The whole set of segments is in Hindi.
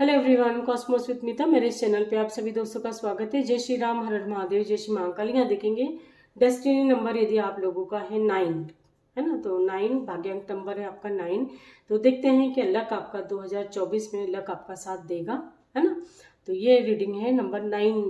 हेलो एवरीवन, कॉस्मोस विद मीता मेरे इस चैनल पे आप सभी दोस्तों का स्वागत है। जय श्री राम, हर हर महादेव, जय श्री महाकाल। यहाँ देखेंगे डेस्टिनी नंबर यदि आप लोगों का है 9, है ना, तो 9 भाग्यांक नंबर है आपका 9। तो देखते हैं कि लक आपका 2024 में लक आपका साथ देगा, है ना। तो ये रीडिंग है नंबर 9,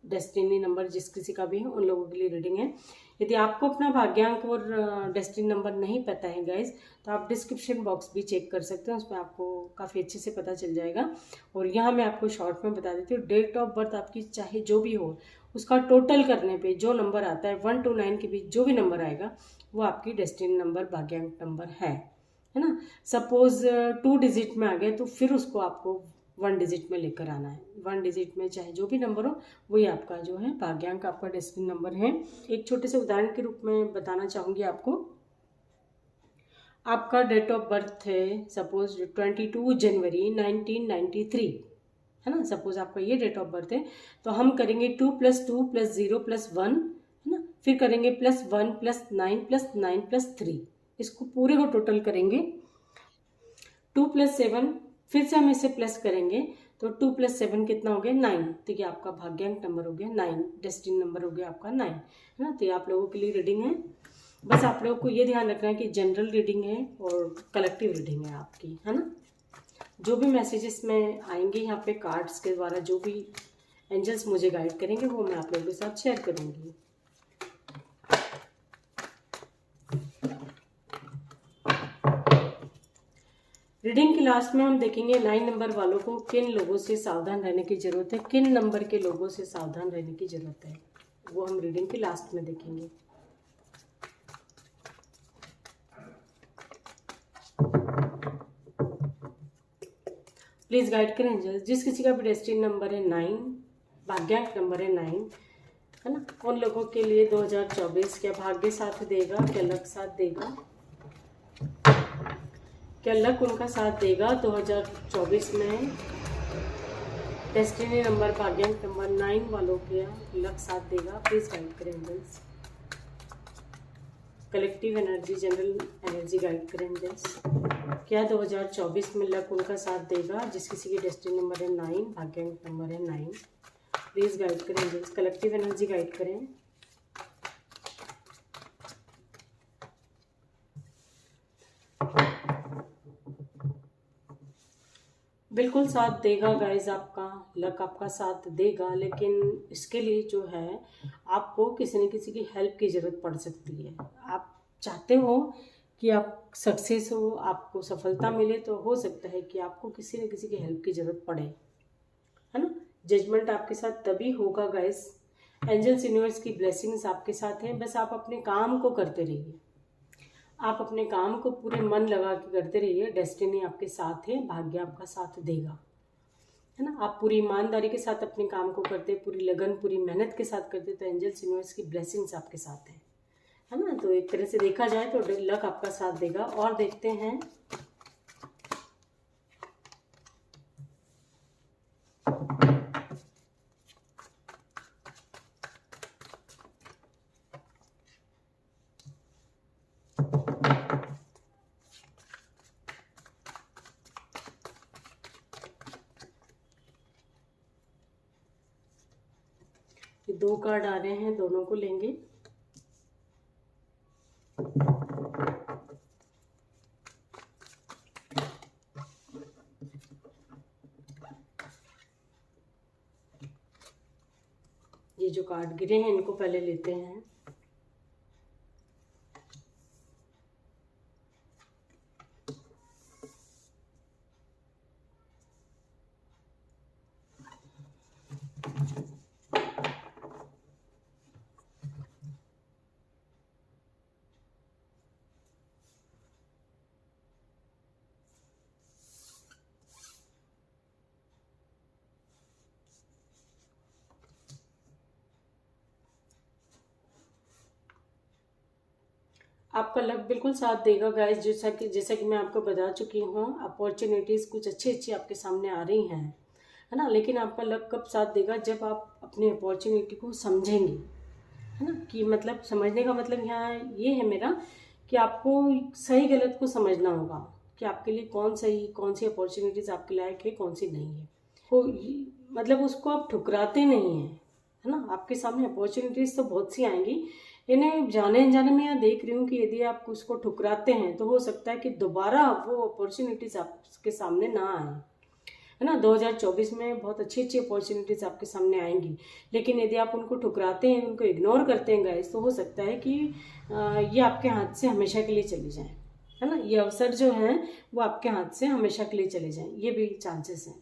डेस्टिनी नंबर जिस किसी का भी है उन लोगों के लिए रीडिंग है। यदि आपको अपना भाग्यांक और डेस्टिनी नंबर नहीं पता है गाइज, तो आप डिस्क्रिप्शन बॉक्स भी चेक कर सकते हैं, उसमें आपको काफ़ी अच्छे से पता चल जाएगा। और यहाँ मैं आपको शॉर्ट में बता देती हूँ, डेट ऑफ बर्थ आपकी चाहे जो भी हो, उसका टोटल करने पे जो नंबर आता है 1 to 9 के बीच जो भी नंबर आएगा वो आपकी डेस्टिनी नंबर, भाग्यांक नंबर है ना। सपोज 2 डिजिट में आ गए तो फिर उसको आपको 1 डिजिट में लेकर आना है। 1 डिजिट में चाहे जो भी नंबर हो वही आपका जो है भाग्यांक, आपका डेस्टिनी नंबर है। एक छोटे से उदाहरण के रूप में बताना चाहूँगी आपको। आपका डेट ऑफ बर्थ है सपोज 22 जनवरी 1993, है ना। सपोज आपका ये डेट ऑफ बर्थ है, तो हम करेंगे 2 + 2 + 0 + 1, है ना। फिर करेंगे +1 + 9 + 9 + 3, इसको पूरे को टोटल करेंगे। 2 + 7, फिर से हम इसे प्लस करेंगे तो 2 + 7 कितना हो गया 9। तो ये आपका भाग्यांक नंबर हो गया 9, डेस्टिनी नंबर हो गया आपका 9, है ना। तो ये आप लोगों के लिए रीडिंग है। बस आप लोगों को ये ध्यान रखना है कि जनरल रीडिंग है और कलेक्टिव रीडिंग है आपकी, है ना। जो भी मैसेजेस में आएंगे यहाँ पे कार्ड्स के द्वारा, जो भी एंजल्स मुझे गाइड करेंगे वो मैं आप लोगों के साथ शेयर करूँगी। रीडिंग के लास्ट में हम देखेंगे 9 नंबर वालों को किन लोगों से सावधान रहने की ज़रूरत है, किन नंबर के लोगों से सावधान रहने की ज़रूरत है, वो हम रीडिंग के लास्ट में देखेंगे। प्लीज़ गाइड करें एंजल्स, जिस किसी का भी डेस्टिनी नंबर है 9, भाग्यांक नंबर है 9, है ना, उन लोगों के लिए 2024 क्या भाग्य साथ देगा, क्या लक साथ देगा, क्या लक उनका साथ देगा 2024 में। डेस्टिनी नंबर, भाग्यांक नंबर 9 वालों के लक साथ देगा। प्लीज गाइड करें angels, collective energy, general energy guide करें एंजल्स। क्या 2024 में लक उनका साथ देगा जिस किसी की डेस्टिनी नंबर है 9, भाग्यांक नंबर है 9। प्लीज गाइड करें एंजल्स, कलेक्टिव एनर्जी गाइड करें। बिल्कुल साथ देगा गाइज, आपका लक आपका साथ देगा, लेकिन इसके लिए जो है आपको किसी न किसी की हेल्प की ज़रूरत पड़ सकती है। आप चाहते हो कि आप सक्सेस हो, आपको सफलता मिले, तो हो सकता है कि आपको किसी न किसी की हेल्प की ज़रूरत पड़े, है ना। जजमेंट आपके साथ तभी होगा गाइज, एंजल्स यूनिवर्स की ब्लेसिंग्स आपके साथ हैं। बस आप अपने काम को करते रहिए, आप अपने काम को पूरे मन लगा के करते रहिए। डेस्टिनी आपके साथ है, भाग्य आपका साथ देगा, है ना। आप पूरी ईमानदारी के साथ अपने काम को करते, पूरी लगन, पूरी मेहनत के साथ करते, तो एंजल्स यूनिवर्स की ब्लेसिंग्स आपके साथ है ना। तो एक तरह से देखा जाए तो लक आपका साथ देगा। और देखते हैं ये 2 कार्ड आ रहे हैं, दोनों को लेंगे। ये जो कार्ड गिरे हैं इनको पहले लेते हैं। आपका लक बिल्कुल साथ देगा गाइस, जैसा कि मैं आपको बता चुकी हूँ। अपॉर्चुनिटीज़ कुछ अच्छी अच्छी आपके सामने आ रही हैं, है ना। लेकिन आपका लक कब साथ देगा, जब आप अपनी अपॉर्चुनिटी को समझेंगे, है ना। कि मतलब समझने का मतलब यहाँ ये है मेरा कि आपको सही गलत को समझना होगा कि आपके लिए कौन सही, कौन सी अपॉर्चुनिटीज़ आपके लायक है, कौन सी नहीं है। हो, मतलब उसको आप ठुकराते नहीं हैं, है ना। आपके सामने अपॉर्चुनिटीज़ तो बहुत सी आएंगी, इन्हें जाने अनजाने में यहाँ देख रही हूँ कि यदि आप उसको ठुकराते हैं तो हो सकता है कि दोबारा वो अपॉर्चुनिटीज़ आपके सामने ना आए, है ना। 2024 में बहुत अच्छी अच्छी अपॉर्चुनिटीज़ आपके सामने आएंगी, लेकिन यदि आप उनको ठुकराते हैं, उनको इग्नोर करते हैं गाइस, तो हो सकता है कि ये आपके हाथ से हमेशा के लिए चली जाएं, है ना। ये अवसर जो हैं वो आपके हाथ से हमेशा के लिए चले जाएं, ये भी चांसेस हैं,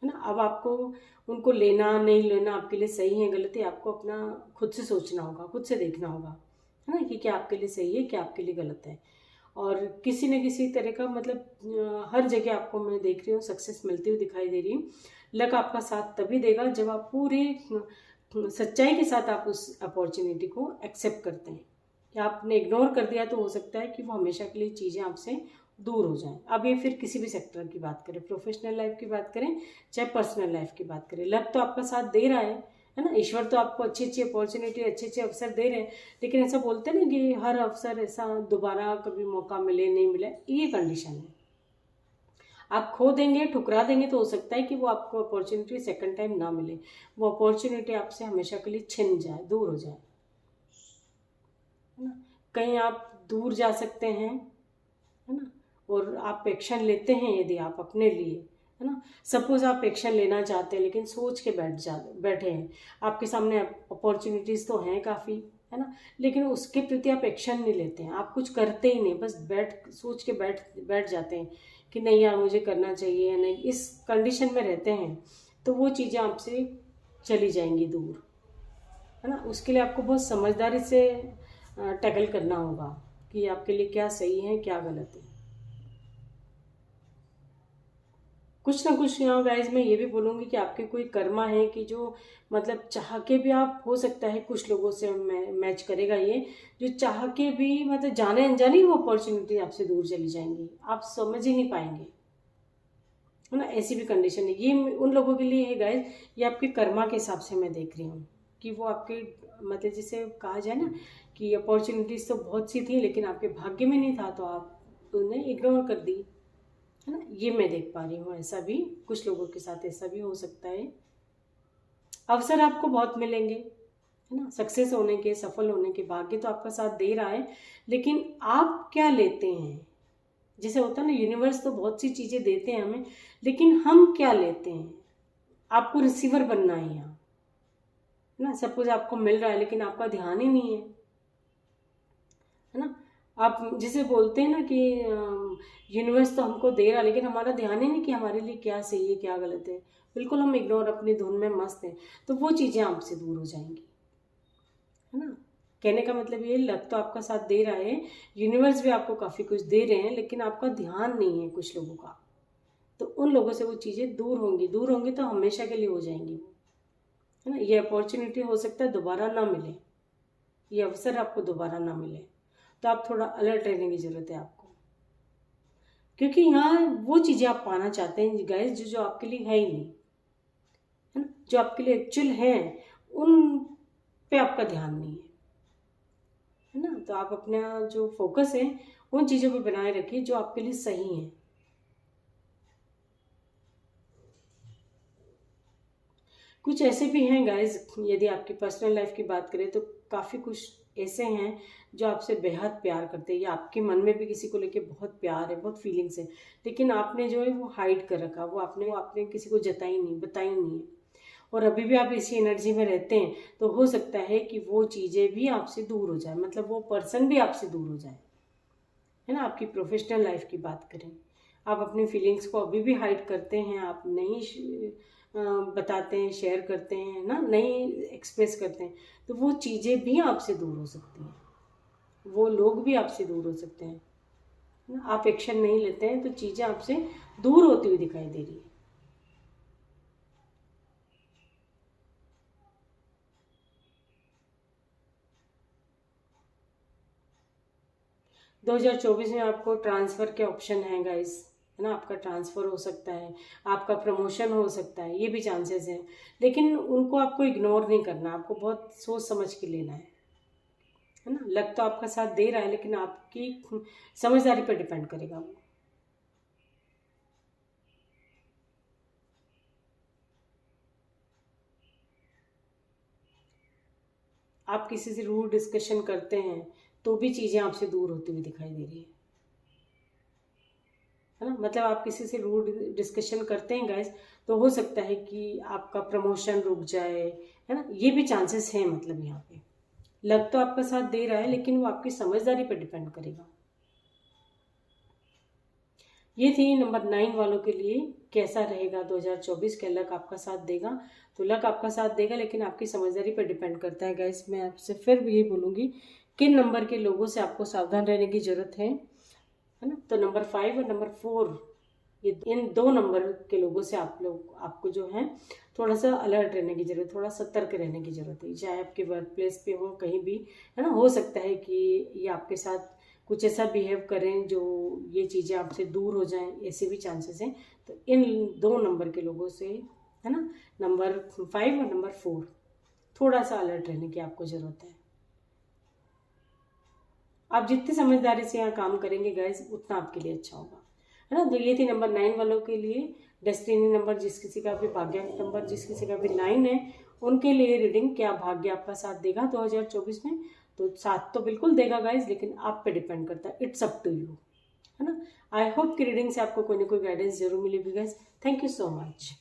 है ना। अब आपको उनको लेना नहीं लेना आपके लिए सही है गलत है, आपको अपना खुद से सोचना होगा, खुद से देखना होगा, है ना, कि क्या आपके लिए सही है, क्या आपके लिए गलत है। और किसी न किसी तरह का मतलब हर जगह आपको मैं देख रही हूँ सक्सेस मिलती हुई दिखाई दे रही हूँ। लक आपका साथ तभी देगा जब आप पूरे सच्चाई के साथ आप उस अपॉर्चुनिटी को एक्सेप्ट करते हैं। या आपने इग्नोर कर दिया तो हो सकता है कि वो हमेशा के लिए चीज़ें आपसे दूर हो जाएं। अब ये फिर किसी भी सेक्टर की बात करें, प्रोफेशनल लाइफ की बात करें चाहे पर्सनल लाइफ की बात करें, लक तो आपका साथ दे रहा है ना। ईश्वर तो आपको अच्छी अच्छी अपॉर्चुनिटी, अच्छे अच्छे अवसर दे रहे हैं, लेकिन ऐसा बोलते हैं ना कि हर अवसर ऐसा दोबारा कभी मौका मिले नहीं मिले, ये कंडीशन है। आप खो देंगे, ठुकरा देंगे तो हो सकता है कि वो आपको अपॉर्चुनिटी सेकंड टाइम ना मिले, वो अपॉर्चुनिटी आपसे हमेशा के लिए छिन जाए, दूर हो जाए, है ना। कहीं आप दूर जा सकते हैं, है ना, और आप एक्शन लेते हैं यदि आप अपने लिए, है ना। सपोज आप एक्शन लेना चाहते हैं लेकिन सोच के बैठे हैं, आपके सामने अपॉर्चुनिटीज़ तो हैं काफ़ी, है ना, लेकिन उसके प्रति आप एक्शन नहीं लेते हैं, आप कुछ करते ही नहीं, बस सोच के बैठ जाते हैं कि नहीं यार मुझे करना चाहिए, नहीं, इस कंडीशन में रहते हैं, तो वो चीज़ें आपसे चली जाएंगी दूर, है ना। उसके लिए आपको बहुत समझदारी से टैकल करना होगा कि आपके लिए क्या सही है क्या गलत है। कुछ ना कुछ यहाँ गाइज मैं ये भी बोलूँगी कि आपके कोई कर्मा है कि जो मतलब चाह के भी, आप हो सकता है कुछ लोगों से मैच करेगा ये, जो चाह के भी मतलब जाने अनजाने वो अपॉर्चुनिटी आपसे दूर चली जाएंगी, आप समझ ही नहीं पाएंगे, है ना। ऐसी भी कंडीशन है, ये उन लोगों के लिए है गाइज, ये आपके कर्मा के हिसाब से मैं देख रही हूँ कि वो आपके मतलब जिसे कहा जाए ना कि अपॉर्चुनिटीज़ तो बहुत सी थी लेकिन आपके भाग्य में नहीं था तो आप उन्हें इग्नोर कर दी, है ना। ये मैं देख पा रही हूँ, ऐसा भी कुछ लोगों के साथ ऐसा भी हो सकता है। अवसर आपको बहुत मिलेंगे, है ना, सक्सेस होने के, सफल होने के, भाग्य तो आपका साथ दे रहा है, लेकिन आप क्या लेते हैं। जैसे होता है ना, यूनिवर्स तो बहुत सी चीज़ें देते हैं हमें, लेकिन हम क्या लेते हैं। आपको रिसीवर बनना है यहाँ, है ना। सपोज आपको मिल रहा है लेकिन आपका ध्यान ही नहीं है ना। आप जिसे बोलते हैं ना कि यूनिवर्स तो हमको दे रहा है लेकिन हमारा ध्यान ही नहीं कि हमारे लिए क्या सही है क्या गलत है, बिल्कुल हम इग्नोर अपनी धुन में मस्त हैं, तो वो चीज़ें आपसे दूर हो जाएंगी, है ना। कहने का मतलब ये, लक तो आपका साथ दे रहा है, यूनिवर्स भी आपको काफ़ी कुछ दे रहे हैं, लेकिन आपका ध्यान नहीं है कुछ लोगों का, तो उन लोगों से वो चीज़ें दूर होंगी तो हमेशा के लिए हो जाएंगी वो, है ना। ये अपॉर्चुनिटी हो सकता है दोबारा ना मिले, ये अवसर आपको दोबारा ना मिले, तो आप थोड़ा अलर्ट रहने की ज़रूरत है आपको, क्योंकि यहाँ वो चीज़ें आप पाना चाहते हैं गाइस जो आपके लिए है ही नहीं, है ना, जो आपके लिए एक्चुअल है उन पे आपका ध्यान नहीं है ना। तो आप अपना जो फोकस है उन चीज़ों पे बनाए रखिए जो आपके लिए सही है। कुछ ऐसे भी हैं गाइस, यदि आपकी पर्सनल लाइफ की बात करें तो काफ़ी कुछ ऐसे हैं जो आपसे बेहद प्यार करते हैं, या आपके मन में भी किसी को लेके बहुत प्यार है, बहुत फीलिंग्स है, लेकिन आपने जो है वो हाइड कर रखा, वो आपने किसी को जताई नहीं, बताई नहीं है, और अभी भी आप इसी एनर्जी में रहते हैं, तो हो सकता है कि वो चीज़ें भी आपसे दूर हो जाए, मतलब वो पर्सन भी आपसे दूर हो जाए, है ना। आपकी प्रोफेशनल लाइफ की बात करें, आप अपनी फीलिंग्स को अभी भी हाइड करते हैं, आप नहीं बताते हैं, शेयर करते हैं ना, नहीं एक्सप्रेस करते हैं, तो वो चीज़ें भी आपसे दूर हो सकती हैं, वो लोग भी आपसे दूर हो सकते हैं, है ना। आप एक्शन नहीं लेते हैं तो चीज़ें आपसे दूर होती हुई दिखाई दे रही है। 2024 में आपको ट्रांसफ़र के ऑप्शन हैं गाइस, है ना। आपका ट्रांसफ़र हो सकता है, आपका प्रमोशन हो सकता है, ये भी चांसेस हैं, लेकिन उनको आपको इग्नोर नहीं करना, आपको बहुत सोच समझ के लेना है ना। लक तो आपका साथ दे रहा है लेकिन आपकी समझदारी पर डिपेंड करेगा वो। आप किसी से रूड डिस्कशन करते हैं तो भी चीज़ें आपसे दूर होती हुई दिखाई दे रही है ना। मतलब आप किसी से रूड डिस्कशन करते हैं गाइस, तो हो सकता है कि आपका प्रमोशन रुक जाए, है ना, ये भी चांसेस हैं। मतलब यहाँ पे लग तो आपका साथ दे रहा है, लेकिन वो आपकी समझदारी पर डिपेंड करेगा। ये थी नंबर 9 वालों के लिए कैसा रहेगा 2024 का। लक आपका साथ देगा तो लक आपका साथ देगा, लेकिन आपकी समझदारी पर डिपेंड करता है गाइस। मैं आपसे फिर भी यही बोलूँगी, किन नंबर के लोगों से आपको सावधान रहने की ज़रूरत है ना। तो नंबर 5 और नंबर 4, ये इन 2 नंबर के लोगों से आपको जो है थोड़ा सा अलर्ट रहने की ज़रूरत, थोड़ा सतर्क रहने की ज़रूरत है। चाहे आपके वर्क प्लेस पे हो, कहीं भी, है ना। हो सकता है कि ये आपके साथ कुछ ऐसा बिहेव करें जो ये चीज़ें आपसे दूर हो जाएं, ऐसे भी चांसेस हैं। तो इन 2 नंबर के लोगों से, है ना, नंबर 5 और नंबर 4, थोड़ा सा अलर्ट रहने की आपको ज़रूरत है। आप जितनी समझदारी से यहाँ काम करेंगे गाइस, उतना आपके लिए अच्छा होगा, है ना। तो ये थी नंबर 9 वालों के लिए डेस्टिनी नंबर। जिस किसी का भी भाग्यांक नंबर, जिस किसी का भी 9 है, उनके लिए रीडिंग क्या भाग्य आपका साथ देगा 2024 में। तो साथ तो बिल्कुल देगा गाइस, लेकिन आप पे डिपेंड करता है। इट्स अप टू यू, है ना। आई होप कि रीडिंग से आपको कोई ना कोई गाइडेंस जरूर मिलेगी guys. Thank you so much.